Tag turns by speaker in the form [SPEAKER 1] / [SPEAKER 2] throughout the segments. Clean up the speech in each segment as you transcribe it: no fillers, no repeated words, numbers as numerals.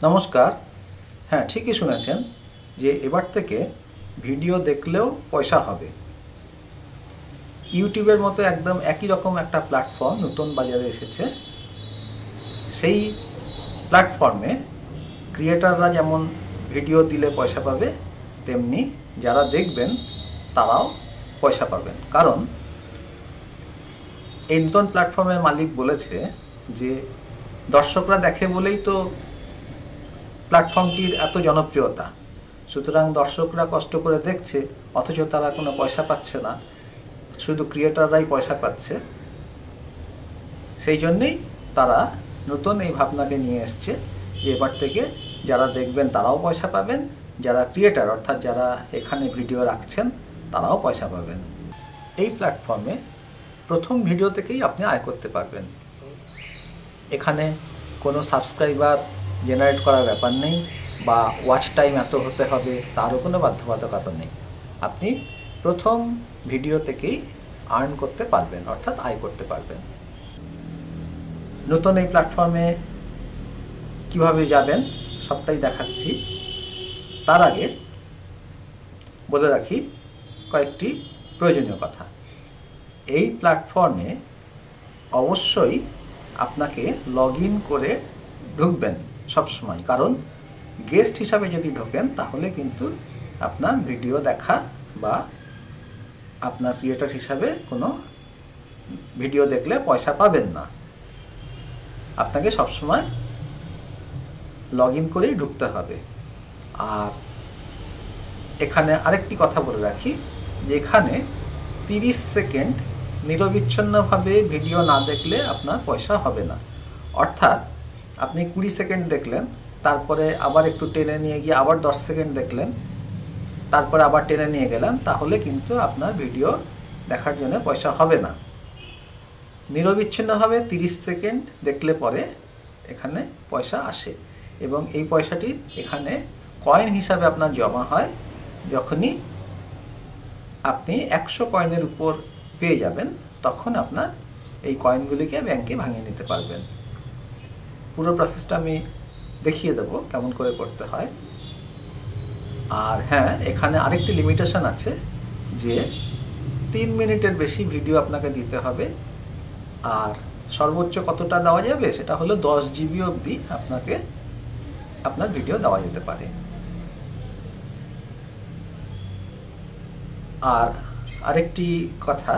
[SPEAKER 1] নমস্কার। হ্যাঁ, ঠিকই শুনেছেন যে এবার থেকে ভিডিও দেখলেও পয়সা হবে। ইউটিউবের মতো একদম একই রকম একটা প্ল্যাটফর্ম নতুন বাজারে এসেছে। সেই প্ল্যাটফর্মে ক্রিয়েটাররা যেমন ভিডিও দিলে পয়সা পাবে, তেমনি যারা দেখবেন তারাও পয়সা পাবেন। কারণ এই নতুন প্ল্যাটফর্মের মালিক বলেছে যে দর্শকরা দেখে বলেই তো প্ল্যাটফর্মটির এত জনপ্রিয়তা। সুতরাং দর্শকরা কষ্ট করে দেখছে, অথচ তারা কোনো পয়সা পাচ্ছে না, শুধু ক্রিয়েটাররাই পয়সা পাচ্ছে। সেই জন্যেই তারা নতুন এই ভাবনাকে নিয়ে এসছে যে এবার থেকে যারা দেখবেন তারাও পয়সা পাবেন, যারা ক্রিয়েটার অর্থাৎ যারা এখানে ভিডিও রাখছেন তারাও পয়সা পাবেন। এই প্ল্যাটফর্মে প্রথম ভিডিও থেকেই আপনি আয় করতে পারবেন। এখানে কোনো সাবস্ক্রাইবার জেনারেট করার ব্যাপার নেই বা ওয়াচ টাইম এত হতে হবে তারও কোনো বাধ্যবাধকতা নেই। আপনি প্রথম ভিডিও থেকেই আর্ন করতে পারবেন, অর্থাৎ আয় করতে পারবেন। নতুন এই প্ল্যাটফর্মে কিভাবে যাবেন সবটাই দেখাচ্ছি। তার আগে বলে রাখি কয়েকটি প্রয়োজনীয় কথা। এই প্ল্যাটফর্মে অবশ্যই আপনাকে লগ ইন করে ঢুকবেন সবসময়, কারণ গেস্ট হিসাবে যদি ঢোকেন তাহলে কিন্তু আপনার ভিডিও দেখা বা আপনার ক্রিয়েটর হিসাবে কোনো ভিডিও দেখলে পয়সা পাবেন না। আপনাকে সবসময় লগ ইন করেই ঢুকতে হবে। আর এখানে আরেকটি কথা বলে রাখি যে এখানে 30 সেকেন্ড নিরবিচ্ছিন্নভাবে ভিডিও না দেখলে আপনার পয়সা হবে না। অর্থাৎ আপনি 20 সেকেন্ড দেখলেন, তারপরে আবার একটু টেনে নিয়ে গিয়ে আবার 10 সেকেন্ড দেখলেন, তারপরে আবার টেনে নিয়ে গেলেন, তাহলে কিন্তু আপনার ভিডিও দেখার জন্য পয়সা হবে না। নিরবিচ্ছিন্নভাবে 30 সেকেন্ড দেখলে পরে এখানে পয়সা আসে এবং এই পয়সাটি এখানে কয়েন হিসাবে আপনার জমা হয়। যখনই আপনি 100 কয়েনের উপর পেয়ে যাবেন তখন আপনার এই কয়েনগুলিকে ব্যাংকে ভাঙিয়ে নিতে পারবেন। পুরো প্রসেসটা আমি দেখিয়ে দেবো কেমন করে করতে হয়। আর হ্যাঁ, এখানে আরেকটি লিমিটেশন আছে যে 3 মিনিটের বেশি ভিডিও আপনাকে দিতে হবে। আর সর্বোচ্চ কতটা দেওয়া যাবে সেটা হলো 10 জিবি অবধি আপনাকে আপনার ভিডিও দেওয়া যেতে পারে। আর আরেকটি কথা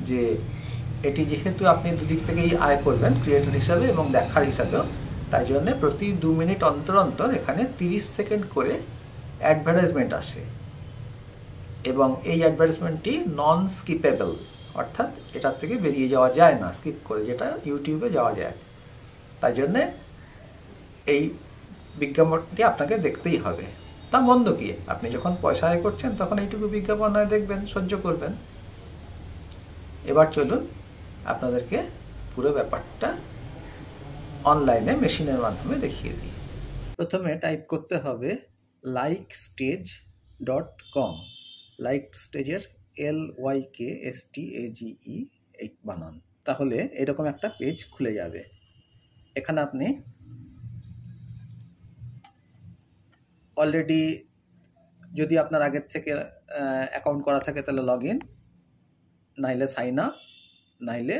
[SPEAKER 1] যে এটি যেহেতু আপনি দুদিক থেকেই আয় করবেন, ক্রিয়েটর হিসাবে এবং দেখার হিসাবেও, তাই জন্য প্রতি 2 মিনিট অন্তর অন্তর এখানে 30 সেকেন্ড করে অ্যাডভার্টাইজমেন্ট আসে এবং এই অ্যাডভার্টাইজমেন্টটি নন স্কিপেবল, অর্থাৎ এটার থেকে বেরিয়ে যাওয়া যায় না স্কিপ করে, যেটা ইউটিউবে যাওয়া যায়। তাই জন্যে এই বিজ্ঞাপনটি আপনাকে দেখতেই হবে। তা মন্দ কি, আপনি যখন পয়সা আয় করছেন তখন এইটুকু বিজ্ঞাপন হয় দেখবেন, সহ্য করবেন। এবার চলুন আপনাদেরকে পুরো ব্যাপারটা অনলাইনে মেশিনের মাধ্যমে দেখিয়ে দিই। প্রথমে টাইপ করতে হবে likestage.com। লাইক স্টেজের LYKSTAGE এই বানান, তাহলে এরকম একটা পেজ খুলে যাবে। এখানে আপনি অলরেডি যদি আপনার আগের থেকে অ্যাকাউন্ট করা থাকে তাহলে লগ ইন, নাইলে সাইন আপ, নাইলে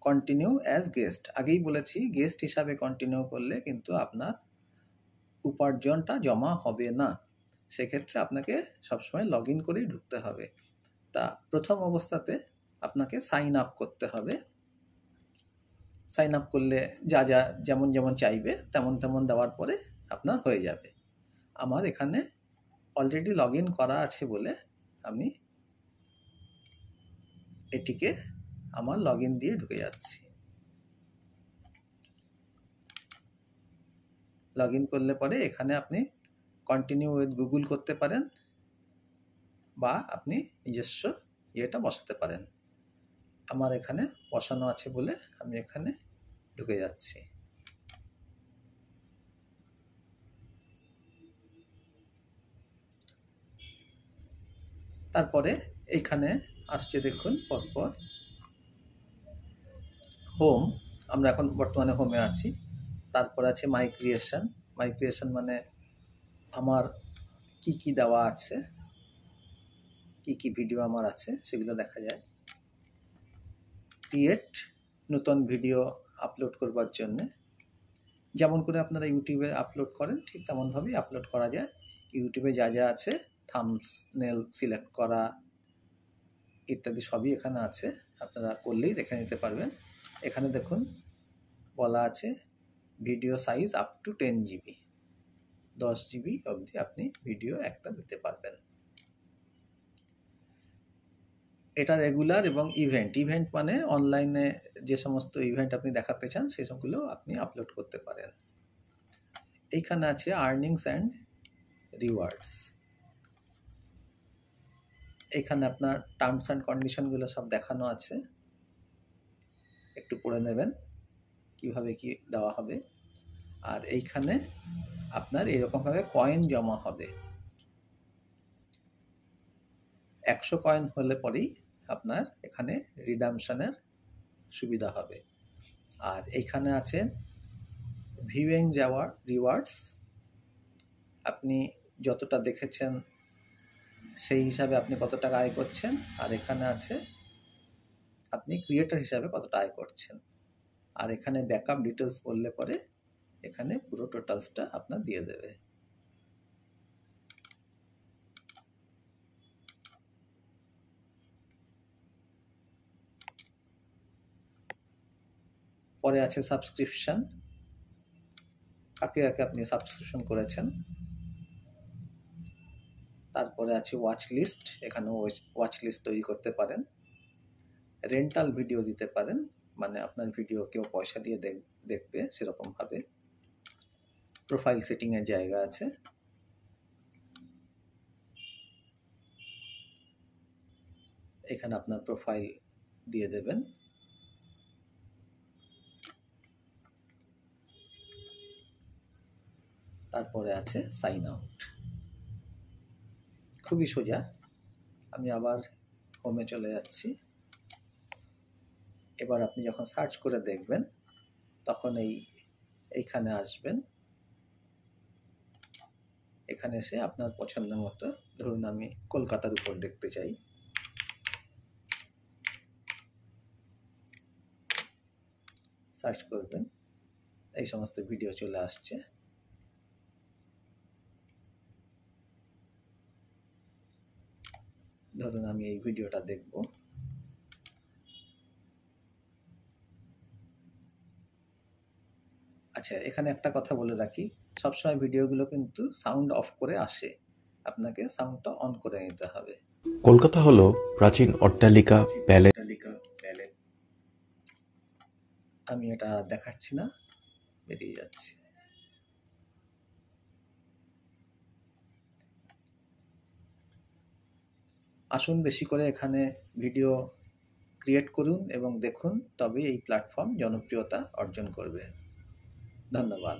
[SPEAKER 1] কন্টিনিউ অ্যাজ গেস্ট। আগেই বলেছি গেস্ট হিসাবে কন্টিনিউ করলে কিন্তু আপনার উপার্জনটা জমা হবে না, সেক্ষেত্রে আপনাকে সবসময় লগ ইন করেই ঢুকতে হবে। তা প্রথম অবস্থাতে আপনাকে সাইন আপ করতে হবে। সাইন আপ করলে যা যা যেমন যেমন চাইবে তেমন তেমন দেওয়ার পরে আপনার হয়ে যাবে। আমার এখানে অলরেডি লগ ইন করা আছে বলে আমি এটিকে আমার লগ ইন দিয়ে ঢুকে যাচ্ছি। লগ ইন করলে পরে এখানে আপনি কন্টিনিউ উইথ গুগল করতে পারেন বা আপনি নিজস্ব ইয়েটা বসাতে পারেন। আমার এখানে বসানো আছে বলে আমি এখানে ঢুকে যাচ্ছি। তারপরে এইখানে আসছে দেখুন পরপর হোম, আমরা এখন বর্তমানে হোমে আছি। তারপর আছে মাই ক্রিয়েশন, মাই ক্রিয়েশন মানে আমার কি কি দেওয়া আছে, কি কি ভিডিও আমার আছে সেগুলো দেখা যায়। ক্রিয়েট নতুন ভিডিও আপলোড করবার জন্যে, যেমন করে আপনারা ইউটিউবে আপলোড করেন ঠিক তেমনভাবেই আপলোড করা যায়। ইউটিউবে যা যা আছে, থাম্বনেল সিলেক্ট করা ইত্যাদি সবই এখানে আছে, আপনারা করলেই দেখে নিতে পারবেন। এখানে দেখুন বলা আছে video size up to 10 GB, 10 GB অবধি আপনি ভিডিও একটা দিতে পারবেন। এটা রেগুলার এবং ইভেন্ট মানে অনলাইনে যে সমস্ত ইভেন্ট আপনি দেখাতে চান সেসবগুলো আপনি আপলোড করতে পারেন। এইখানে আছে আর্নিংস অ্যান্ড রিওয়ার্ডস। এখানে আপনার টার্মস অ্যান্ড কন্ডিশনগুলো সব দেখানো আছে, একটু পড়ে নেবেন কিভাবে কি দেওয়া হবে। আর এইখানে আপনার এরকমভাবে কয়েন জমা হবে, 100 কয়েন হলে পরেই আপনার এখানে রিডামশনের সুবিধা হবে। আর এইখানে আছে ভিউইং রিওয়ার্ডস, আপনি যতটা দেখেছেন সেই হিসাবে আপনি কত টাকা আয় করছেন। আর এখানে আছে আপনি ক্রিয়েটর হিসাবে কতটা আয় করছেন। আর এখানে ব্যাকআপ ডিটেলস বললে পরে এখানে পুরো টোটালসটা আপনার দিয়ে দেবে। পরে আছে সাবস্ক্রিপশন, কাকে কাকে আপনি সাবস্ক্রিপশন করেছেন। তারপরে আছে ওয়াচ লিস্ট, এখানে ওয়াচ লিস্ট তৈরি করতে পারেন। রেন্টাল ভিডিও দিতে পারেন, মানে আপনার ভিডিও কেউ পয়সা দিয়ে দেখবে সেরকমভাবে। প্রোফাইল সেটিংয়ের জায়গা আছে। এখানে আপনার প্রোফাইল দিয়ে দেবেন। তারপরে আছে সাইন আউট, খুবই সোজা। আমি আবার হোমে চলে যাচ্ছি। এবার আপনি যখন সার্চ করে দেখবেন তখন এইখানে আসবেন। এখানে এসে আপনার পছন্দের মতো, ধরুন আমি কলকাতার উপর দেখতে চাই, সার্চ করবেন, এই সমস্ত ভিডিও চলে আসছে। ধরুন আমি এই ভিডিওটা দেখব। আচ্ছা, এখানে একটা কথা বলে রাখি, সবসময় ভিডিওগুলো কিন্তু সাউন্ড অফ করে আসে, আপনাকে সাউন্ডটা অন করে নিতে হবে।
[SPEAKER 2] কলকাতা হলো প্রাচীন অট্টালিকা, প্যালেস।
[SPEAKER 1] আমি এটা দেখাচ্ছি না, বেরিয়ে যাচ্ছি। আসুন বেশি করে এখানে ভিডিও ক্রিয়েট করুন এবং দেখুন, তবে এই প্ল্যাটফর্ম জনপ্রিয়তা অর্জন করবে। ধন্যবাদ।